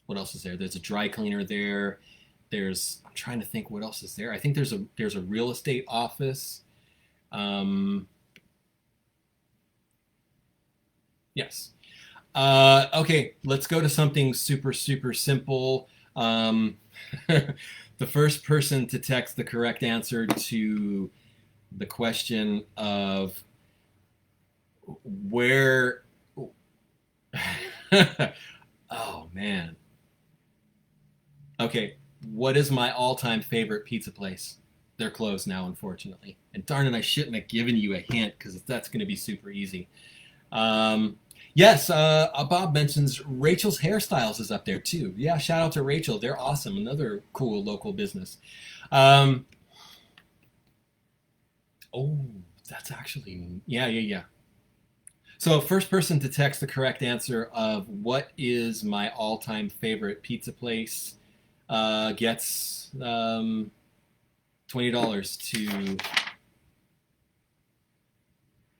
what else is there? There's a dry cleaner there. I'm trying to think what else is there. I think there's a real estate office. Yes. Okay, let's go to something super, super simple. The first person to text the correct answer to the question of where. Oh, man. Okay, what is my all-time favorite pizza place? They're closed now, unfortunately. And darn it, I shouldn't have given you a hint because that's going to be super easy. Yes, Bob mentions Rachel's Hairstyles is up there too. Yeah, shout out to Rachel. They're awesome. Another cool local business. Um, oh, that's actually, yeah. So first person to text the correct answer of what is my all-time favorite pizza place gets $20 to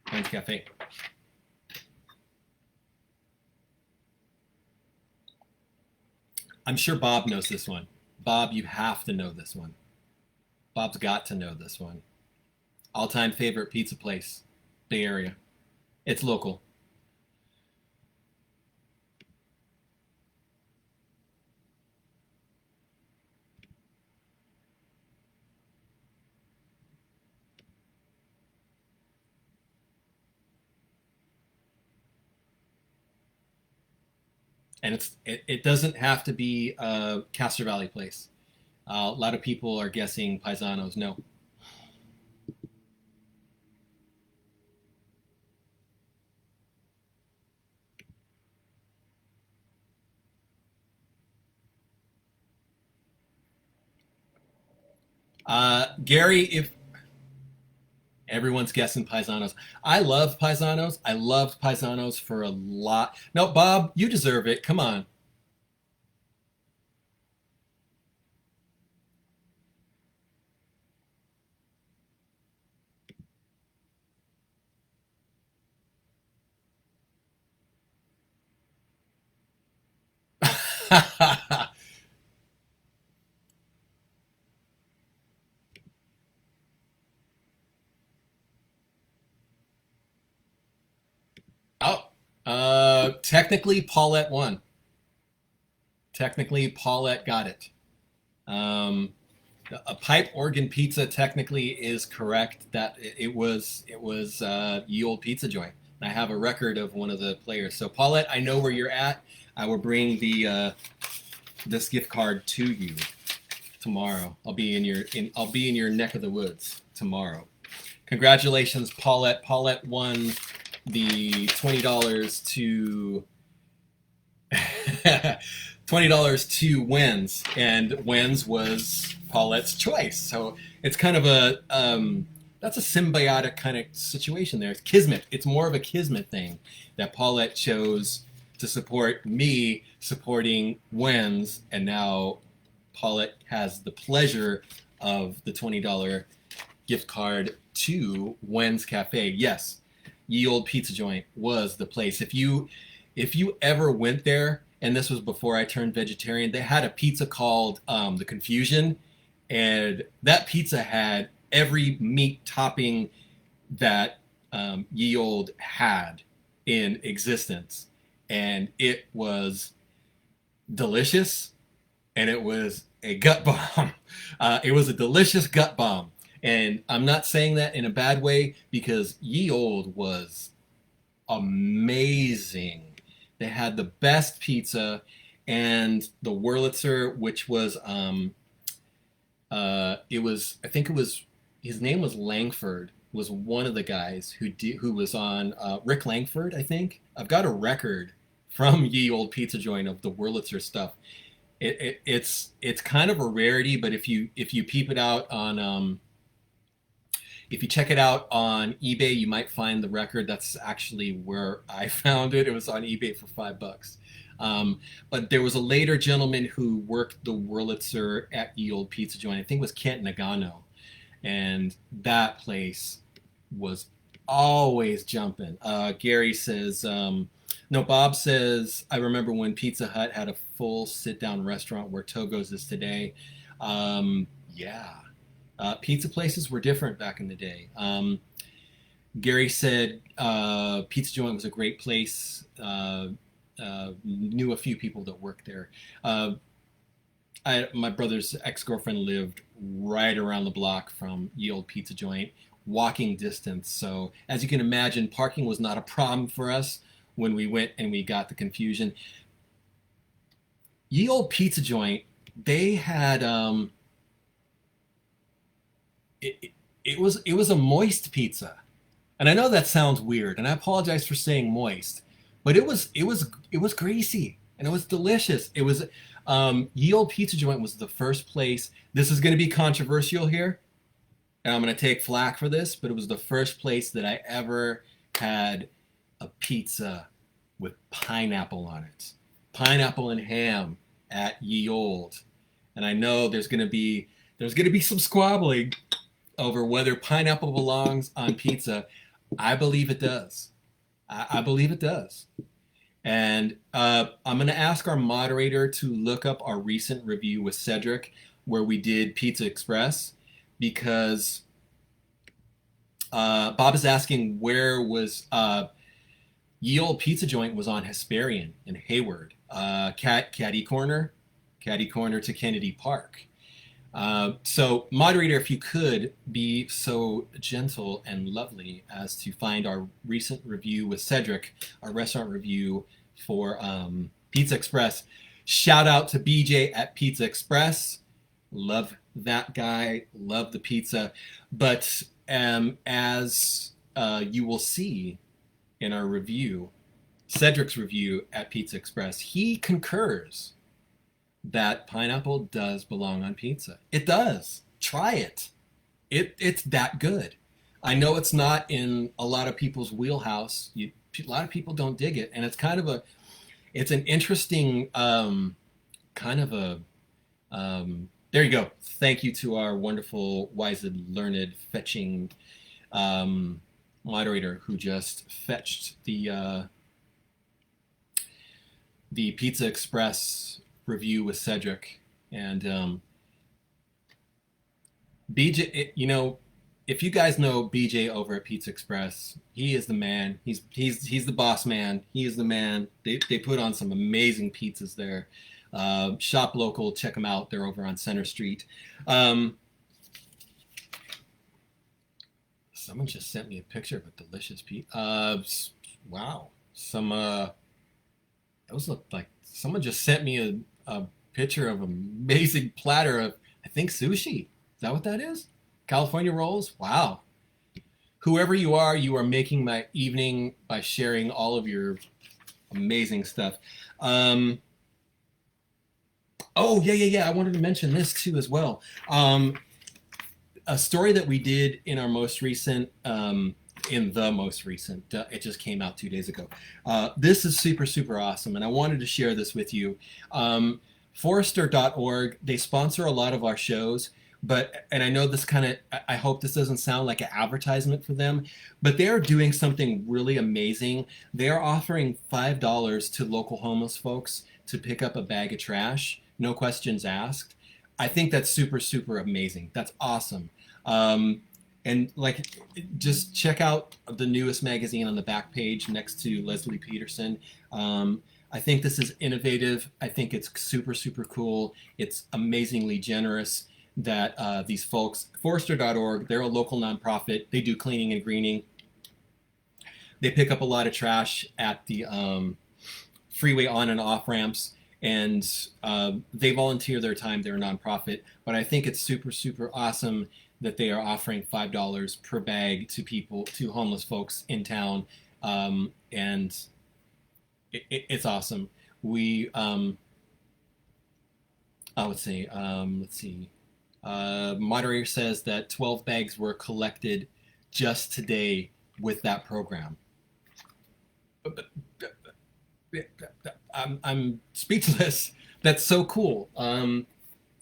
Friends Cafe. I'm sure Bob knows this one. Bob, you have to know this one. Bob's got to know this one. All-time favorite pizza place, Bay Area. It's local. And it doesn't have to be a Castro Valley place. A lot of people are guessing Paisanos. No. Gary, if everyone's guessing Paisanos, I love Paisanos. I loved Paisanos for a lot. No, Bob, you deserve it. Come on. Oh, technically Paulette won. Technically, Paulette got it. A pipe organ pizza technically is correct. That it was Ye Olde Pizza Joint. I have a record of one of the players. So Paulette, I know where you're at. I will bring the this gift card to you tomorrow. I'll be in your neck of the woods tomorrow. Congratulations, Paulette. Paulette won the $20 to $20 to Wens, and Wens was Paulette's choice. So it's kind of a that's a symbiotic kind of situation there. It's kismet. It's more of a kismet thing that Paulette chose to support me supporting Wens, and now Paulette has the pleasure of the $20 gift card to Wens Cafe. Yes, Ye Olde Pizza Joint was the place. If you ever went there, and this was before I turned vegetarian, they had a pizza called the Confusion, and that pizza had every meat topping that Ye Olde had in existence, and it was delicious, and it was a gut bomb. It was a delicious gut bomb, and I'm not saying that in a bad way, because Ye Olde was amazing. They had the best pizza, and the Wurlitzer, which was I think it was, his name was Langford, was one of the guys who was on Rick Langford, I think. I've got a record from Ye Olde Pizza Joint of the Wurlitzer stuff. It's kind of a rarity, but if you peep it out on if you check it out on eBay, you might find the record. That's actually where I found it. It was on eBay for $5. But there was a later gentleman who worked the Wurlitzer at Ye Olde Pizza Joint. I think it was Kent Nagano. And that place was always jumping. Gary says, no, Bob says, I remember when Pizza Hut had a full sit-down restaurant where Togo's is today. Yeah. Pizza places were different back in the day. Gary said Pizza Joint was a great place. Knew a few people that worked there. My brother's ex-girlfriend lived right around the block from Ye Olde Pizza Joint, walking distance. So as you can imagine, parking was not a problem for us when we went and we got the Confusion. Ye Olde Pizza Joint, they had it was a moist pizza, and I know that sounds weird, and I apologize for saying moist, but it was greasy and it was delicious. It was Ye Olde Pizza Joint was the first place. This is going to be controversial here, and I'm going to take flack for this, but it was the first place that I ever had a pizza with pineapple on it, pineapple and ham at Ye Olde, and I know there's going to be some squabbling over whether pineapple belongs on pizza. I believe it does. I believe it does. And I'm going to ask our moderator to look up our recent review with Cedric where we did Pizza Express, because Bob is asking where was Ye Olde Pizza Joint was on Hesperian in Hayward. Caddy Corner to Kennedy Park. So, moderator, if you could be so gentle and lovely as to find our recent review with Cedric, our restaurant review for Pizza Express. Shout out to BJ at Pizza Express. Love that guy. Love the pizza. But as you will see in our review, Cedric's review at Pizza Express, he concurs that pineapple does belong on pizza. It does. Try it. It's that good. I know it's not in a lot of people's wheelhouse. A lot of people don't dig it, and it's kind of it's an interesting there you go. Thank you to our wonderful, wise, learned, fetching moderator who just fetched the Pizza Express review with Cedric. And BJ, if you guys know BJ over at Pizza Express, he is the man. He's the boss man. He is the man. They put on some amazing pizzas there. Shop local, check them out. They're over on Center Street. Someone just sent me a picture of a delicious pizza. Wow. Those look like someone just sent me a picture of an amazing platter of, I think, sushi. Is that what that is? California rolls? Wow. Whoever you are making my evening by sharing all of your amazing stuff. Oh, yeah. I wanted to mention this too as well. A story that we did in our most recent, it just came out 2 days ago. This is super, super awesome, and I wanted to share this with you. Forrester.org, they sponsor a lot of our shows, and I know this I hope this doesn't sound like an advertisement for them, but they are doing something really amazing. They are offering $5 to local homeless folks to pick up a bag of trash, no questions asked. I think that's super, super amazing. That's awesome. And just check out the newest magazine on the back page next to Leslie Peterson. I think this is innovative. I think it's super, super cool. It's amazingly generous that these folks, Forrester.org, they're a local nonprofit. They do cleaning and greening. They pick up a lot of trash at the freeway on and off ramps, and they volunteer their time. They're a nonprofit, but I think it's super, super awesome that they are offering $5 per bag to homeless folks in town, and it's awesome. We let's see. Moderator says that 12 bags were collected just today with that program. I'm speechless. That's so cool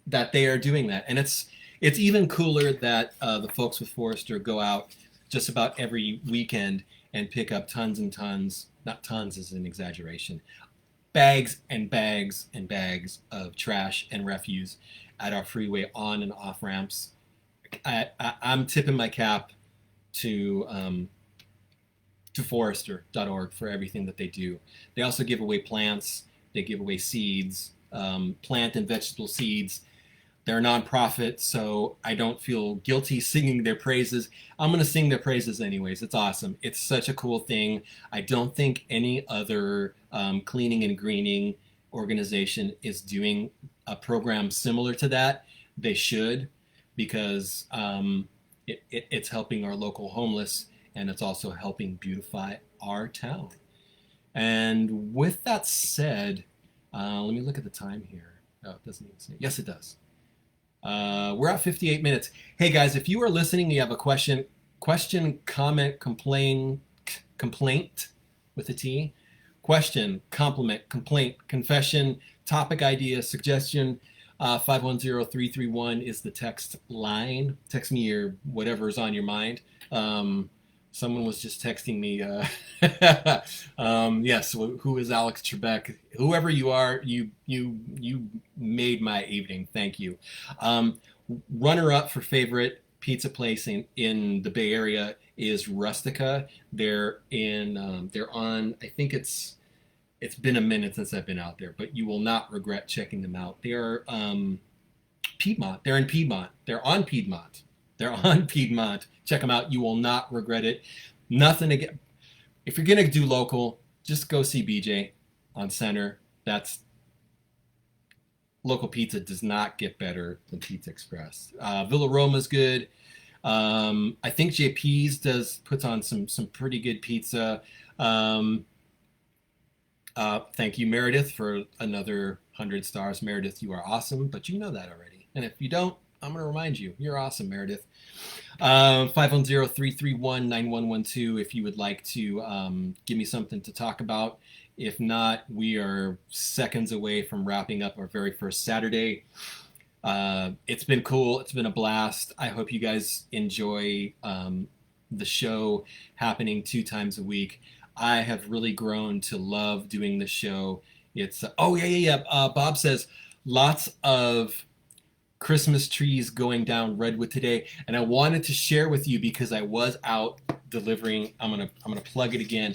that they are doing that, and it's even cooler that the folks with Forrester go out just about every weekend and pick up tons and tons. Not tons is an exaggeration. Bags and bags and bags of trash and refuse at our freeway on and off ramps. I'm tipping my cap to Forrester.org for everything that they do. They also give away plants. They give away seeds, plant and vegetable seeds. They're a nonprofit, so I don't feel guilty singing their praises. I'm going to sing their praises anyways. It's awesome. It's such a cool thing. I don't think any other cleaning and greening organization is doing a program similar to that. They should, because it's helping our local homeless, and it's also helping beautify our town. And with that said, let me look at the time here. Oh, it doesn't even say. Yes, it does. We're at 58 minutes. Hey guys, if you are listening, you have a question, comment, complaint with a T, question, compliment, complaint, confession, topic idea, suggestion, 510-331 is the text line. Text me your whatever's on your mind. Someone was just texting me. Yes, who is Alex Trebek? Whoever you are, you made my evening. Thank you. Runner-up for favorite pizza place in the Bay Area is Rustica. They're on. I think it's been a minute since I've been out there, but you will not regret checking them out. They are Piedmont. They're in Piedmont. They're on Piedmont. Check them out. You will not regret it. Nothing again. If you're gonna do local, just go see BJ on Center. That's local pizza does not get better than Pizza Express. Villa Roma's good. I think JP's puts on some pretty good pizza. Thank you, Meredith, for another 100 stars. Meredith, you are awesome, but you know that already. And if you don't, I'm going to remind you, you're awesome, Meredith. 510-331-9112 if you would like to give me something to talk about. If not, we are seconds away from wrapping up our very first Saturday. It's been cool. It's been a blast. I hope you guys enjoy the show happening 2 times a week. I have really grown to love doing the show. It's Bob says lots of Christmas trees going down Redwood today, and I wanted to share with you because I was out delivering. I'm gonna plug it again.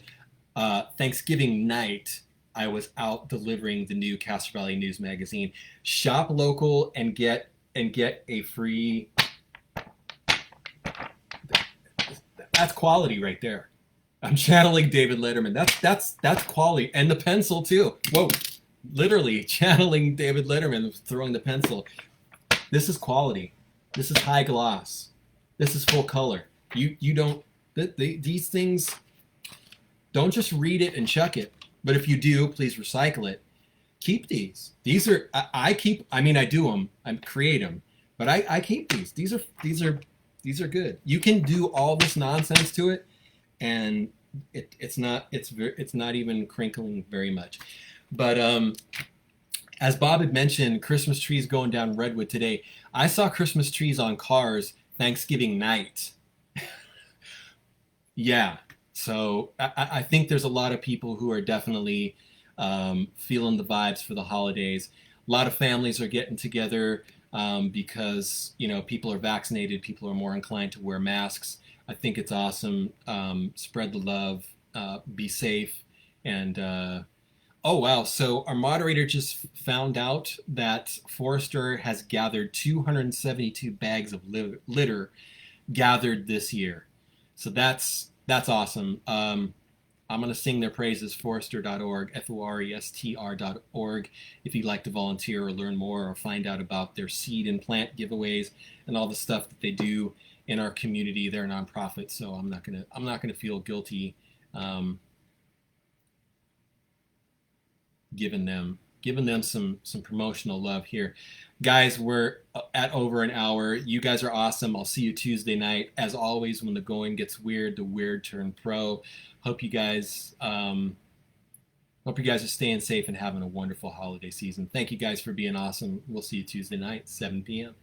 Thanksgiving night, I was out delivering the new Castro Valley News magazine. Shop local and get a free. That's quality right there. I'm channeling David Letterman. That's quality, and the pencil too. Whoa, literally channeling David Letterman, throwing the pencil. This is quality. This is high gloss. This is full color. You don't these things. Don't just read it and chuck it. But if you do, please recycle it. Keep these. These are I keep. I mean, I do them. I create them, but I keep these. These are good. You can do all this nonsense to it, and it's not even crinkling very much. But as Bob had mentioned, Christmas trees going down Redwood today. I saw Christmas trees on cars Thanksgiving night. Yeah. So I think there's a lot of people who are definitely feeling the vibes for the holidays. A lot of families are getting together because, you know, people are vaccinated. People are more inclined to wear masks. I think it's awesome. Spread the love. Be safe. And, oh, wow. So our moderator just found out that Forrester has gathered 272 bags of litter gathered this year. So that's awesome. I'm going to sing their praises, forester.org, forestr.org, if you'd like to volunteer or learn more or find out about their seed and plant giveaways and all the stuff that they do in our community. They're a nonprofit, so I'm not gonna feel guilty giving them some promotional love here. Guys, we're at over an hour. You guys are awesome. I'll see you Tuesday night. As always, when the going gets weird, the weird turn pro. Hope you guys are staying safe and having a wonderful holiday season. Thank you guys for being awesome. We'll see you Tuesday night, 7 p.m.